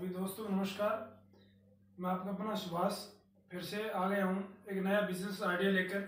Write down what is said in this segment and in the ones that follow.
सभी दोस्तों नमस्कार। मैं आपका अपना सुभाष फिर से आ गया हूँ एक नया बिजनेस आइडिया लेकर।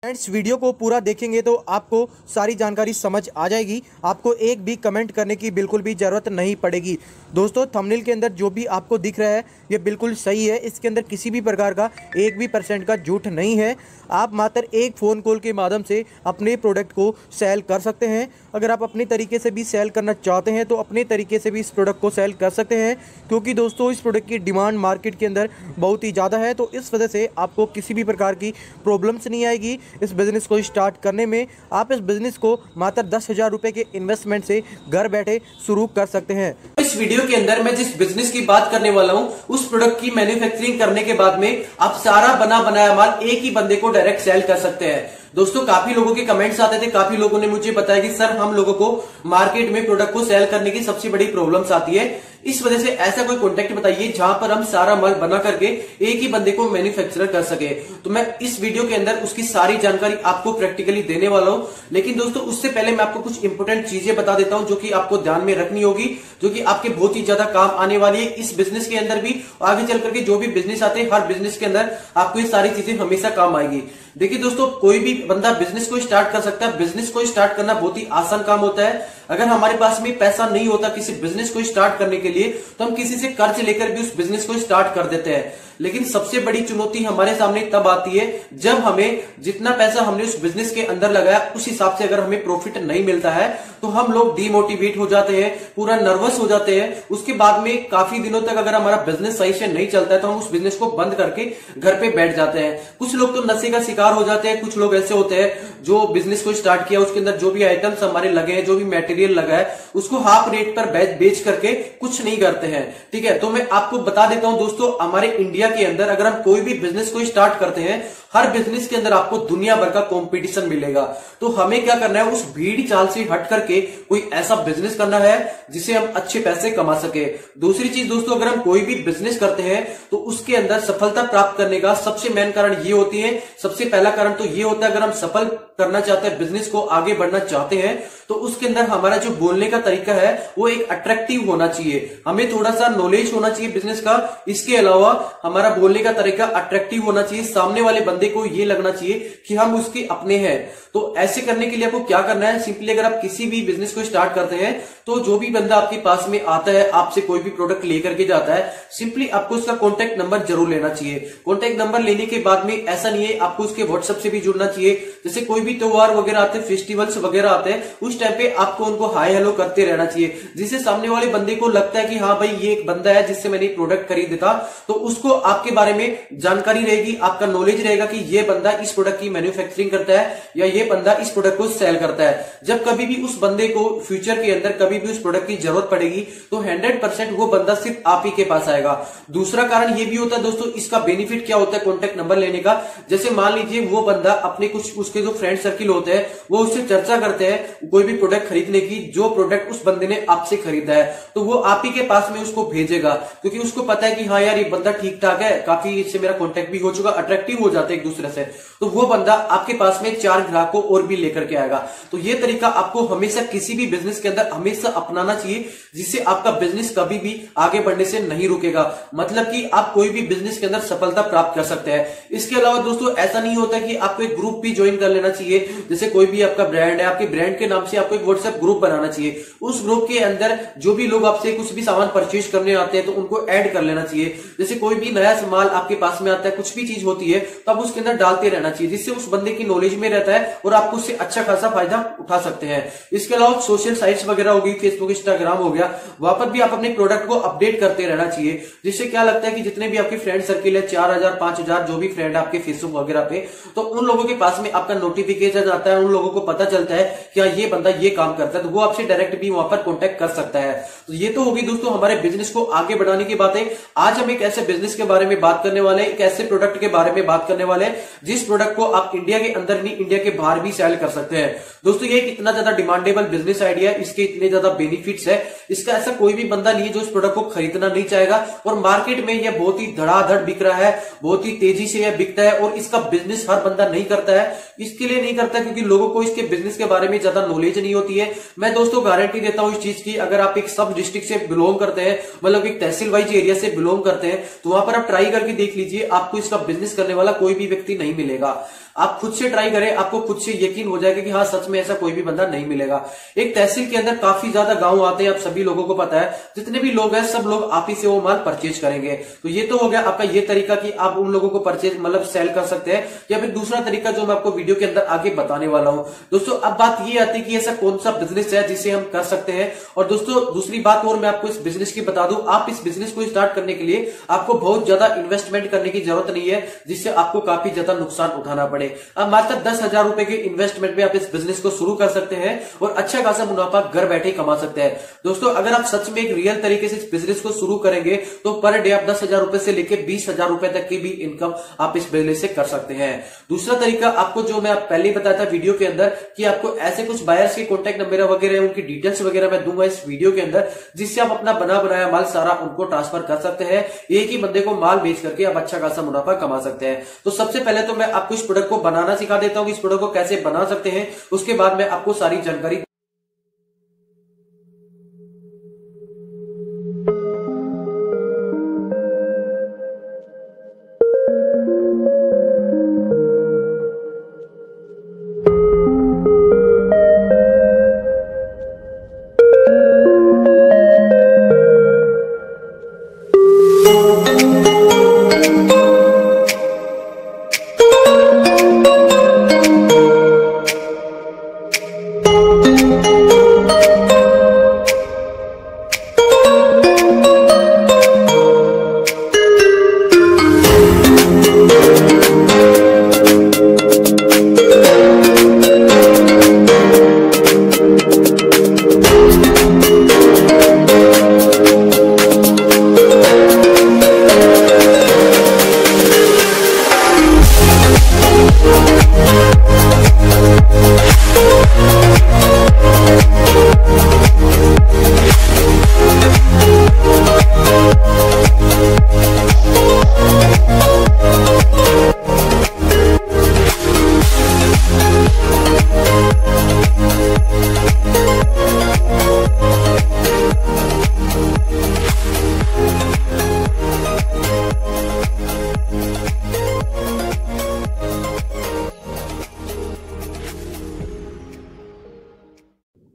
फ्रेंड्स, वीडियो को पूरा देखेंगे तो आपको सारी जानकारी समझ आ जाएगी। आपको एक भी कमेंट करने की बिल्कुल भी ज़रूरत नहीं पड़ेगी। दोस्तों, थंबनेल के अंदर जो भी आपको दिख रहा है ये बिल्कुल सही है। इसके अंदर किसी भी प्रकार का 1% का झूठ नहीं है। आप मात्र एक फ़ोन कॉल के माध्यम से अपने प्रोडक्ट को सेल कर सकते हैं। अगर आप अपने तरीके से भी सेल करना चाहते हैं तो अपने तरीके से भी इस प्रोडक्ट को सेल कर सकते हैं, क्योंकि दोस्तों इस प्रोडक्ट की डिमांड मार्केट के अंदर बहुत ही ज़्यादा है। तो इस वजह से आपको किसी भी प्रकार की प्रॉब्लम्स नहीं आएगी इस बिज़नेस को स्टार्ट करने में। आप इस बिज़नेस को मात्र 10,000 रुपये के इन्वेस्टमेंट से घर बैठे शुरू कर सकते हैं। इस वीडियो के अंदर मैं जिस बिजनेस की बात करने वाला हूं उस प्रोडक्ट की मैन्युफैक्चरिंग करने के बाद में आप सारा बना बनाया माल एक ही बंदे को डायरेक्ट सेल कर सकते हैं। दोस्तों, काफी लोगों के कमेंट्स आते थे, काफी लोगों ने मुझे बताया कि सर हम लोगों को मार्केट में प्रोडक्ट को सेल करने की सबसे बड़ी प्रॉब्लम्स आती है। इस वजह से ऐसा कोई कॉन्टेक्ट बताइए जहां पर हम सारा माल बना करके एक ही बंदे को मैन्युफैक्चरर कर सके। तो मैं इस वीडियो के अंदर उसकी सारी जानकारी आपको प्रैक्टिकली देने वाला हूं। लेकिन दोस्तों, उससे पहले मैं आपको कुछ इंपोर्टेंट चीजें बता देता हूं जो कि आपको ध्यान में रखनी होगी, जो कि आपके बहुत ही ज्यादा काम आने वाली है इस बिजनेस के अंदर भी। आगे चल करके जो भी बिजनेस आते हैं हर बिजनेस के अंदर आपको ये सारी चीजें हमेशा काम आएगी। देखिए दोस्तों, कोई भी बंदा बिजनेस को स्टार्ट कर सकता है। बिजनेस को स्टार्ट करना बहुत ही आसान काम होता है। अगर हमारे पास में पैसा नहीं होता किसी बिजनेस को स्टार्ट करने के लिए तो हम किसी से कर्ज लेकर भी उस बिजनेस को स्टार्ट कर देते हैं। लेकिन सबसे बड़ी चुनौती हमारे सामने तब आती है जब हमें जितना पैसा हमने उस बिजनेस के अंदर लगाया उस हिसाब से अगर हमें प्रॉफिट नहीं मिलता है तो हम लोग डिमोटिवेट हो जाते हैं, पूरा नर्वस हो जाते हैं। उसके बाद में काफी दिनों तक अगर हमारा बिजनेस सही से नहीं चलता है तो हम उस बिजनेस को बंद करके घर पे बैठ जाते हैं। कुछ लोग तो नशे का शिकार हो जाते हैं। कुछ लोग ऐसे होते हैं जो बिजनेस को स्टार्ट किया उसके अंदर जो भी आइटम्स हमारे लगे हैं, जो भी मटेरियल लगा है उसको हाफ रेट पर बेच करके कुछ नहीं करते हैं। ठीक है, तो मैं आपको बता देता हूं दोस्तों, हमारे इंडिया के अंदर अगर हम कोई भी बिजनेस को स्टार्ट करते हैं हर बिजनेस के अंदर आपको दुनिया भर का कंपटीशन मिलेगा। तो हमें क्या करना है, उस भीड़ चाल से हट करके कोई ऐसा बिजनेस करना है जिसे हम अच्छे पैसे कमा सके। दूसरी चीज दोस्तों, अगर हम कोई भी बिजनेस करते हैं तो उसके अंदर सफलता प्राप्त करने का सबसे मेन कारण ये होती है, सबसे पहला कारण तो ये होता है अगर हम सफल करना चाहते हैं, बिजनेस को आगे बढ़ना चाहते हैं तो उसके अंदर हमारा जो बोलने का तरीका है वो एक अट्रैक्टिव होना चाहिए। हमें थोड़ा सा नॉलेज होना चाहिए बिजनेस का। इसके अलावा हमारा बोलने का तरीका अट्रैक्टिव होना चाहिए। सामने वाले बंदे को ये लगना चाहिए कि हम उसके अपने हैं। तो ऐसे करने के लिए आपको क्या करना है, सिंपली अगर आप किसी भी बिजनेस को स्टार्ट करते हैं तो जो भी बंदा आपके पास में आता है, आपसे कोई भी प्रोडक्ट लेकर के जाता है, सिंपली आपको उसका कॉन्टैक्ट नंबर जरूर लेना चाहिए। कॉन्टैक्ट नंबर लेने के बाद में ऐसा नहीं है, आपको उसके व्हाट्सएप से भी जुड़ना चाहिए। जैसे कोई भी त्योहार वगैरह आते हैं, फेस्टिवल्स वगैरह आते हैं, उस टाइम पे आपको उनको हाय हेलो करते रहना चाहिए, जिससे सामने वाले बंदे को लगता है कि हाँ भाई ये एक बंदा है जिससे मैंने प्रोडक्ट खरीदा था। तो उसको आपके बारे में जानकारी रहेगी, आपका नॉलेज रहेगा कि ये बंदा इस प्रोडक्ट की मैन्युफैक्चरिंग करता है या ये बंदा इस प्रोडक्ट को सेल करता है। जब कभी भी उस बंदे को फ्यूचर के अंदर कभी भी उस प्रोडक्ट की जरूरत पड़ेगी तो 100% वो बंदा सिर्फ आप ही के पास आएगा। दूसरा कारण ये भी होता है दोस्तों, इसका बेनिफिट क्या होता है कॉन्टैक्ट नंबर लेने का। जैसे मान लीजिए वो बंदा अपने कुछ उसके जो फ्रेंड सर्किल होते हैं वो उससे चर्चा करते हैं कोई भी प्रोडक्ट खरीदने की, जो प्रोडक्ट उस बंदे ने आपसे खरीदा है तो वो आप ही के पास में उसको भेजेगा, क्योंकि उसको पता है कि हाँ यार ये बंदा ठीक ठाक है, काफी इससे मेरा कॉन्टैक्ट भी हो चुका, अट्रैक्टिव हो जाते हैं एक दूसरे से। तो वो बंदा आपके पास में 4 ग्राहकों और भी लेकर के आएगा। तो ये तरीका आपको हमेशा किसी भी बिजनेस के अंदर हमेशा अपनाना चाहिए, जिससे आपका बिजनेस कभी भी आगे बढ़ने से नहीं रुकेगा। मतलब कि आप कोई भी बिजनेस के अंदर सफलता प्राप्त कर सकते हैं। इसके अलावा दोस्तों ऐसा नहीं होता कि आपको एक ग्रुप भी ज्वाइन कर लेना चाहिए। जैसे कोई भी आपका ब्रांड है, आपके ब्रांड के नाम से आपको एक व्हाट्सएप ग्रुप बनाना चाहिए। उस ग्रुप के अंदर जो भी लोग आपसे कुछ भी सामान परचेज करने आते हैं तो उनको ऐड कर लेना चाहिए। जैसे कोई भी नया सामान आपके पास में आता है, कुछ भी चीज होती है तो आप उसके अंदर डालते रहना चाहिए, जिससे उस बंदे की नॉलेज में रहता है और आप उससे अच्छा खासा फायदा उठा सकते हैं। इसके अलावा सोशल साइट्स वगैरह होगी, फेसबुक इंस्टाग्राम हो गया, वहां पर भी आप अपने प्रोडक्ट को अपडेट करते रहना चाहिए। जिससे क्या लगता है कि जितने भी आपके फ्रेंड सर्किल है, 4000 5000 जो भी फ्रेंड आपके फेसबुक वगैरह पे, तो उन लोगों के पास में आपका नोटिफिकेशन आता है, उन लोगों को पता चलता है कि ये बंदा ये काम करता है, तो वो आपसे डायरेक्ट भी वहां पर कॉन्टेक्ट कर सकता है। तो ये तो होगी दोस्तों हमारे बिजनेस को आगे बढ़ाने की बातें। आज हम एक ऐसे बिजनेस के बारे में बात करने वाले हैं, एक ऐसे प्रोडक्ट के बारे में बात करने वाले हैं जिस प्रोडक्ट को आप इंडिया के अंदर नहीं इंडिया के बाहर भी सेल कर सकते हैं। दोस्तों ये कितना ज्यादा डिमांडेबल बिजनेस आइडिया है, इसके इतने ज्यादा बेनिफिट्स है, इसका ऐसा कोई भी बंदा नहीं है जो इस प्रोडक्ट को खरीदना नहीं चाहेगा। और मार्केट में यह बहुत ही धड़ाधड़ बिक रहा है, बहुत ही तेजी से यह बिकता है और इसका बिजनेस हर बंदा नहीं करता है। इसके लिए इसलिए नहीं करता क्योंकि लोगों को इसके बिजनेस के बारे में ज्यादा नॉलेज नहीं होती है। मैं दोस्तों गारंटी देता हूं इस चीज की, अगर आप एक सब डिस्ट्रिक्ट से बिलोंग करते हैं, मतलब एक तहसील वाइज एरिया से बिलोंग करते हैं, तो वहां पर आप ट्राई करके देख लीजिए, आपको इसका बिजनेस करने वाला कोई भी व्यक्ति नहीं मिलेगा। आप खुद से ट्राई करें, आपको खुद से यकीन हो जाएगा कि हाँ सच में ऐसा कोई भी बंदा नहीं मिलेगा। एक तहसील के अंदर काफी ज्यादा गांव आते हैं, आप सभी लोगों को पता है, जितने भी लोग हैं सब लोग आप ही से वो माल परचेज करेंगे। तो ये तो हो गया आपका ये तरीका कि आप उन लोगों को परचेज मतलब सेल कर सकते हैं। या फिर दूसरा तरीका जो मैं आपको वीडियो के अंदर आगे बताने वाला हूं। दोस्तों अब बात ये आती है कि ऐसा कौन सा बिजनेस है जिसे हम कर सकते हैं। और दोस्तों दूसरी बात और मैं आपको इस बिजनेस की बता दूं, आप इस बिजनेस को स्टार्ट करने के लिए आपको बहुत ज्यादा इन्वेस्टमेंट करने की जरूरत नहीं है, जिससे आपको काफी ज्यादा नुकसान उठाना पड़े। अब मात्र 10,000 रुपए के इन्वेस्टमेंट में आप इस बिजनेस को शुरू कर सकते हैं और अच्छा खासा मुनाफा घर बैठे कमा सकते हैं। दोस्तों अगर आप सच में एक रियल तरीके से इस बिजनेस को शुरू करेंगे तो पर डे आप 10,000 रुपए से लेकर 20,000 रुपए तक की भी इनकम आप इस बिजनेस से कर सकते हैं। दूसरा तरीका आपको जो मैं पहले ही बताया था वीडियो के अंदर कि आपको ऐसे कुछ बायर्स के कॉन्टैक्ट नंबर वगैरह उनकी डिटेल्स वगैरह मैं दूंगा इस वीडियो के अंदर, जिससे आप अपना बना बनाया माल सारा उनको ट्रांसफर कर सकते हैं। एक ही बंदे को माल बेच करके आप अच्छा खासा मुनाफा कमा सकते हैं। तो सबसे पहले तो मैं आपको इस प्रोडक्ट को बनाना सिखा देता हूं, इस प्रोडक्ट को कैसे बना सकते हैं, उसके बाद मैं आपको सारी जानकारी।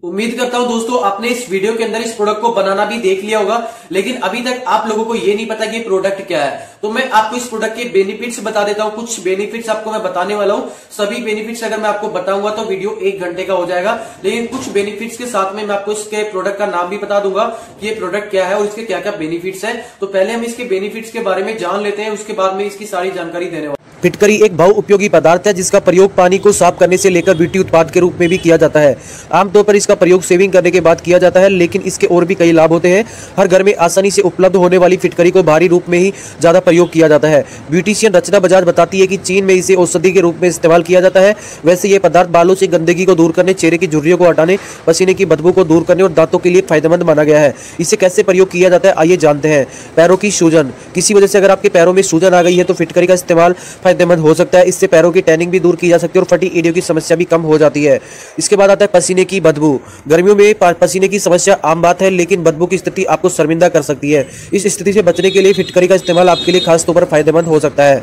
उम्मीद करता हूं दोस्तों आपने इस वीडियो के अंदर इस प्रोडक्ट को बनाना भी देख लिया होगा, लेकिन अभी तक आप लोगों को ये नहीं पता कि प्रोडक्ट क्या है। तो मैं आपको इस प्रोडक्ट के बेनिफिट्स बता देता हूं। कुछ बेनिफिट्स आपको मैं बताने वाला हूं। सभी बेनिफिट्स अगर मैं आपको बताऊंगा तो वीडियो 1 घंटे का हो जाएगा, लेकिन कुछ बेनिफिट्स के साथ में मैं आपको इसके प्रोडक्ट का नाम भी बता दूंगा कि ये प्रोडक्ट क्या है और इसके क्या क्या बेनिफिट्स है। तो पहले हम इसके बेनिफिट्स के बारे में जान लेते हैं, उसके बाद में इसकी सारी जानकारी देने वाला। फिटकरी एक बहु उपयोगी पदार्थ है जिसका प्रयोग पानी को साफ करने से लेकर ब्यूटी उत्पाद के रूप में भी किया जाता है। आमतौर पर इसका प्रयोग शेविंग करने के बाद किया जाता है, लेकिन इसके और भी कई लाभ होते हैं। हर घर में आसानी से उपलब्ध होने वाली फिटकरी को भारी रूप में ही ज्यादा प्रयोग किया जाता है। ब्यूटिशियन रचना बजाज बताती है कि चीन में इसे औषधि के रूप में इस्तेमाल किया जाता है। वैसे ये पदार्थ बालों से गंदगी को दूर करने, चेहरे की झुर्रियों को हटाने, पसीने की बदबू को दूर करने और दांतों के लिए फायदेमंद माना गया है। इसे कैसे प्रयोग किया जाता है आइए जानते हैं। पैरों की सूजन, किसी वजह से अगर आपके पैरों में सूजन आ गई है तो फिटकरी का इस्तेमाल फायदेमंद हो सकता है। इससे पैरों की टैनिंग भी दूर की जा सकती है और फटी एड़ियों की समस्या भी कम हो जाती है। इसके बाद आता है पसीने की बदबू। गर्मियों में पसीने की समस्या आम बात है, लेकिन बदबू की स्थिति आपको शर्मिंदा कर सकती है। इस स्थिति से बचने के लिए फिटकरी का इस्तेमाल आपके लिए खास तौर पर फायदेमंद हो सकता है।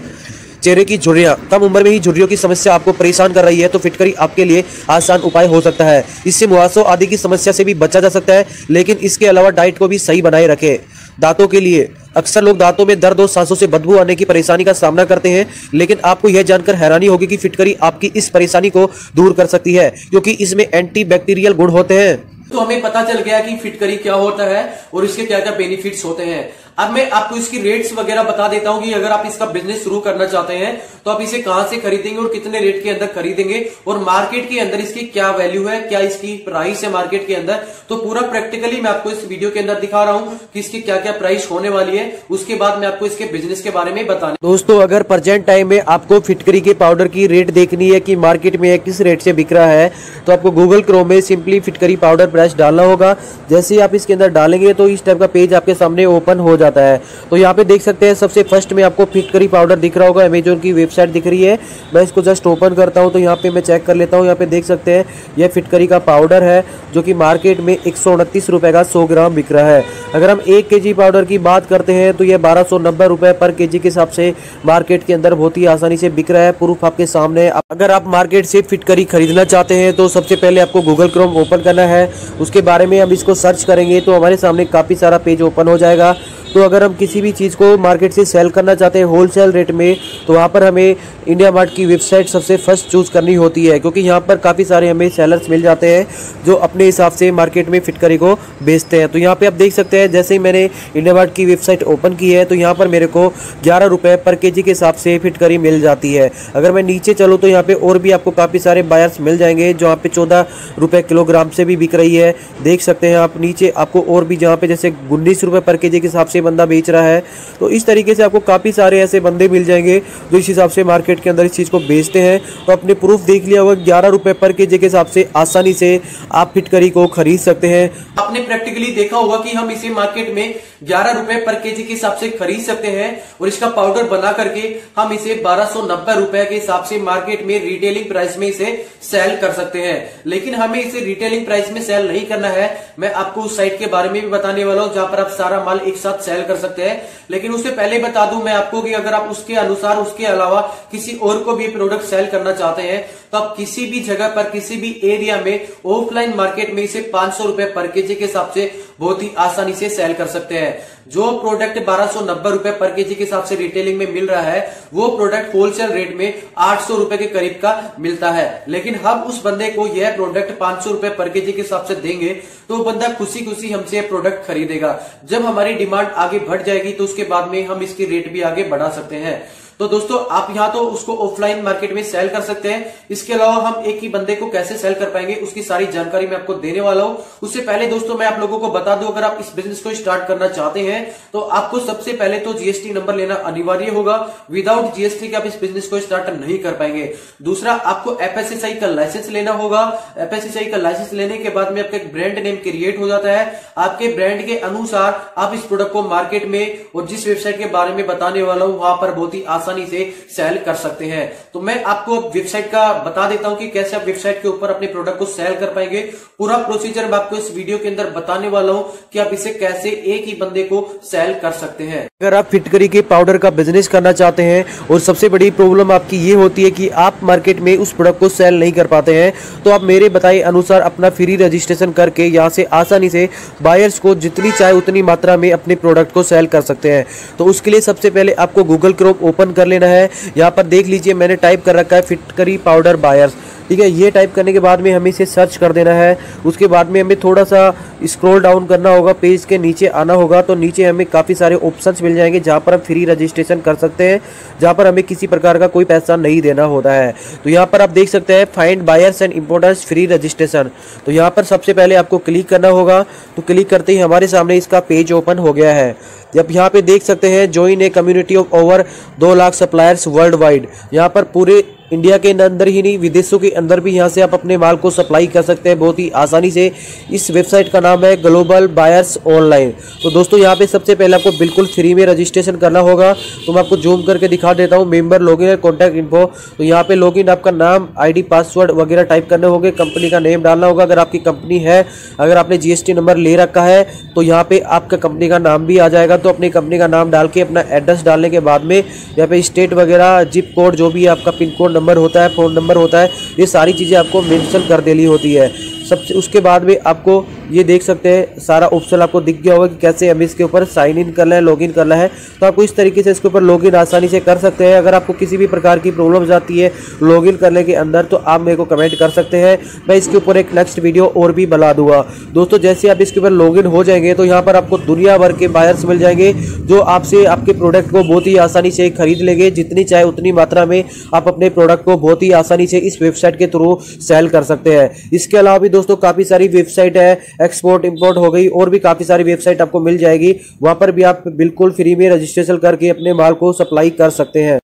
चेहरे की झुर्रियां, कम उम्र में ही झुर्रियों की समस्या आपको परेशान कर रही है तो फिटकरी आपके लिए आसान उपाय हो सकता है। इससे मुहासों आदि की समस्या से भी बचा जा सकता है, लेकिन इसके अलावा डाइट को भी सही बनाए रखें। दांतों के लिए, अक्सर लोग दांतों में दर्द और सांसों से बदबू आने की परेशानी का सामना करते हैं, लेकिन आपको यह जानकर हैरानी होगी कि फिटकरी आपकी इस परेशानी को दूर कर सकती है, क्योंकि इसमें एंटीबैक्टीरियल गुण होते हैं। तो हमें पता चल गया कि फिटकरी क्या होता है और इसके क्या क्या बेनिफिट्स होते हैं। अब मैं आपको इसकी रेट्स वगैरह बता देता हूं कि अगर आप इसका बिजनेस शुरू करना चाहते हैं तो आप इसे कहां से खरीदेंगे और कितने रेट के अंदर खरीदेंगे और मार्केट के अंदर इसकी क्या वैल्यू है, क्या इसकी प्राइस है मार्केट के अंदर। तो पूरा प्रैक्टिकली मैं आपको इस वीडियो के अंदर दिखा रहा हूं कि इसकी क्या क्या प्राइस होने वाली है। उसके बाद मैं आपको इसके बिजनेस के बारे में बताने। दोस्तों अगर प्रेजेंट टाइम में आपको फिटकरी के पाउडर की रेट देखनी है कि मार्केट में किस रेट से बिक रहा है, तो आपको गूगल क्रोम में सिंपली फिटकरी पाउडर प्राइस डालना होगा। जैसे ही आप इसके अंदर डालेंगे तो इस टाइप का पेज आपके सामने ओपन हो जाता जाता है। तो यहाँ पे देख सकते हैं सबसे फर्स्ट में आपको फिटकरी पाउडर दिख रहा होगा, अमेजोन की वेबसाइट दिख रही है। मैं इसको जस्ट ओपन करता हूँ तो यहाँ पे मैं चेक कर लेता हूँ। यहाँ पे देख सकते हैं यह फिटकरी का पाउडर है जो कि मार्केट में 129 रुपये का 100 ग्राम बिक रहा है। अगर हम 1 kg पाउडर की बात करते हैं तो यह 1290 रुपये पर kg के हिसाब से मार्केट के अंदर बहुत ही आसानी से बिक रहा है। प्रूफ आपके सामने। अगर आप मार्केट से फिटकरी खरीदना चाहते हैं तो सबसे पहले आपको गूगल क्रोम ओपन करना है। उसके बारे में हम इसको सर्च करेंगे तो हमारे सामने काफ़ी सारा पेज ओपन हो जाएगा। तो अगर हम किसी भी चीज़ को मार्केट से सेल करना चाहते हैं होलसेल रेट में तो वहाँ पर हमें इंडिया मार्ट की वेबसाइट सबसे फर्स्ट चूज़ करनी होती है, क्योंकि यहाँ पर काफ़ी सारे हमें सेलर्स मिल जाते हैं जो अपने हिसाब से मार्केट में फिटकरी को बेचते हैं। तो यहाँ पे आप देख सकते हैं जैसे ही मैंने इंडिया मार्ट की वेबसाइट ओपन की है तो यहाँ पर मेरे को 11 रुपये पर kg के हिसाब से फिटकरी मिल जाती है। अगर मैं नीचे चलूँ तो यहाँ पे और भी आपको काफ़ी सारे बायर्स मिल जाएंगे जो यहाँ पे 14 रुपये किलोग्राम से भी बिक रही है। देख सकते हैं आप नीचे आपको और भी जहाँ पे जैसे 19 रुपये पर kg के हिसाब से बंदा बेच रहा है। तो इस तरीके से आपको काफ़ी सारे ऐसे बंदे मिल जाएंगे जो इस हिसाब से मार्केट के अंदर इस चीज़ को बेचते हैं। तो आपने प्रूफ देख लिया होगा 11 रुपये पर kg के हिसाब से आसानी से आप फिटकरी को खरीद सकते हैं। आपने प्रैक्टिकली देखा होगा कि हम इसे मार्केट में 11 रुपए पर kg के हिसाब से खरीद सकते हैं और इसका पाउडर बना करके हम इसे 1290 रुपए के हिसाब से मार्केट में रिटेलिंग प्राइस में इसे सेल कर सकते हैं। लेकिन हमें इसे रिटेलिंग प्राइस में सेल नहीं करना है। मैं आपको उस साइट के बारे में भी बताने वाला हूं जहां पर आप सारा माल एक साथ सेल कर सकते हैं। लेकिन उससे पहले बता दूं मैं आपको कि अगर आप उसके अनुसार उसके अलावा किसी और को भी प्रोडक्ट सेल करना चाहते हैं तो आप किसी भी जगह पर किसी भी एरिया में ऑफलाइन मार्केट में इसे 500 रुपए पर kg के हिसाब से बहुत ही आसानी से सेल कर सकते हैं। जो प्रोडक्ट 1290 रुपए पर kg के हिसाब से रिटेलिंग में मिल रहा है वो प्रोडक्ट होलसेल रेट में 800 रुपए के करीब का मिलता है। लेकिन हम उस बंदे को यह प्रोडक्ट 500 रुपए पर kg के हिसाब से देंगे तो बंदा खुशी खुशी हमसे यह प्रोडक्ट खरीदेगा। जब हमारी डिमांड आगे बढ़ जाएगी तो उसके बाद में हम इसकी रेट भी आगे बढ़ा सकते हैं। तो दोस्तों आप यहाँ तो उसको ऑफलाइन मार्केट में सेल कर सकते हैं। इसके अलावा हम एक ही बंदे को कैसे सेल कर पाएंगे उसकी सारी जानकारी मैं आपको देने वाला हूँ। उससे पहले दोस्तों मैं आप लोगों को बता दूं अगर आप इस बिजनेस को स्टार्ट करना चाहते हैं तो आपको सबसे पहले तो जीएसटी नंबर लेना अनिवार्य होगा। विदाउट जीएसटी के आप इस बिजनेस को स्टार्ट नहीं कर पाएंगे। दूसरा आपको एफएसएसआई का लाइसेंस लेना होगा। एफएसएसआई का लाइसेंस लेने के बाद में आपका एक ब्रांड नेम क्रिएट हो जाता है। आपके ब्रांड के अनुसार आप इस प्रोडक्ट को मार्केट में और जिस वेबसाइट के बारे में बताने वाला हूं वहां पर बहुत ही आसानी से सेल कर सकते हैं। तो मैं आपको वेबसाइट का बता देता हूं कि कैसे आप वेबसाइट के ऊपर अपने प्रोडक्ट को सेल कर पाएंगे। पूरा प्रोसीजर मैं आपको इस वीडियो के अंदर बताने वाला हूं कि आप इसे कैसे एक ही बंदे को सेल कर सकते हैं। अगर आप फिटकरी के पाउडर का बिजनेस करना चाहते हैं और सबसे बड़ी प्रॉब्लम आपकी ये होती है कि आप मार्केट में उस प्रोडक्ट को सेल नहीं कर पाते हैं तो आप मेरे बताए अनुसार अपना फ्री रजिस्ट्रेशन करके यहाँ से आसानी से बायर्स को जितनी चाहे उतनी मात्रा में अपने प्रोडक्ट को सेल कर सकते हैं। तो उसके लिए सबसे पहले आपको गूगल क्रोम ओपन कर लेना है। यहाँ पर देख लीजिए मैंने टाइप कर रखा है फिटकरी पाउडर बायर्स। ठीक है, ये टाइप करने के बाद में हमें इसे सर्च कर देना है। उसके बाद में हमें थोड़ा सा स्क्रॉल डाउन करना होगा, पेज के नीचे आना होगा तो नीचे हमें काफ़ी सारे ऑप्शंस मिल जाएंगे जहाँ पर हम फ्री रजिस्ट्रेशन कर सकते हैं, जहाँ पर हमें किसी प्रकार का कोई पैसा नहीं देना होता है। तो यहाँ पर आप देख सकते हैं find buyers and importers free registration. तो यहाँ पर सबसे पहले आपको क्लिक करना होगा। तो क्लिक करते ही हमारे सामने इसका पेज ओपन हो गया है। जब यहाँ पे देख सकते हैं join a community of over 2 lakh suppliers world wide. यहाँ पर पूरे इंडिया के अंदर ही नहीं विदेशों के अंदर भी यहाँ से आप अपने माल को सप्लाई कर सकते हैं बहुत ही आसानी से। इस वेबसाइट का नाम है ग्लोबल बायर्स ऑनलाइन। तो दोस्तों यहाँ पे सबसे पहले आपको बिल्कुल फ्री में रजिस्ट्रेशन करना होगा। तो मैं आपको जूम करके दिखा देता हूँ। मेंबर लॉगिन और कॉन्टैक्ट इन्फो। तो यहाँ पे लॉगिन आपका नाम आईडी पासवर्ड वगैरह टाइप करने होंगे। कंपनी का नेम डालना होगा अगर आपकी कंपनी है। अगर आपने जीएसटी नंबर ले रखा है तो यहाँ पे आपका कंपनी का नाम भी आ जाएगा। तो अपनी कंपनी का नाम डाल के अपना एड्रेस डालने के बाद में यहाँ पे स्टेट वगैरह जिप कोड जो भी आपका पिन कोड नंबर होता है, फोन नंबर होता है, ये सारी चीज़ें आपको मेंशन कर देनी होती है। सबसे उसके बाद में आपको ये देख सकते हैं सारा ऑप्शन आपको दिख गया होगा कि कैसे हमें इसके ऊपर साइन इन करना है, लॉगिन करना है। तो आपको इस तरीके से इसके ऊपर लॉगिन आसानी से कर सकते हैं। अगर आपको किसी भी प्रकार की प्रॉब्लम आती है लॉगिन करने के अंदर तो आप मेरे को कमेंट कर सकते हैं। मैं इसके ऊपर एक नेक्स्ट वीडियो और भी बना दूंगा। दोस्तों जैसे आप इसके ऊपर लॉगिन हो जाएंगे तो यहाँ पर आपको दुनिया भर के बायर्स मिल जाएंगे जो आपसे आपके प्रोडक्ट को बहुत ही आसानी से खरीद लेंगे। जितनी चाहे उतनी मात्रा में आप अपने प्रोडक्ट को बहुत ही आसानी से इस वेबसाइट के थ्रू सेल कर सकते हैं। इसके अलावा भी दोस्तों काफ़ी सारी वेबसाइट है, एक्सपोर्ट इंपोर्ट हो गई और भी काफ़ी सारी वेबसाइट आपको मिल जाएगी। वहाँ पर भी आप बिल्कुल फ्री में रजिस्ट्रेशन करके अपने माल को सप्लाई कर सकते हैं।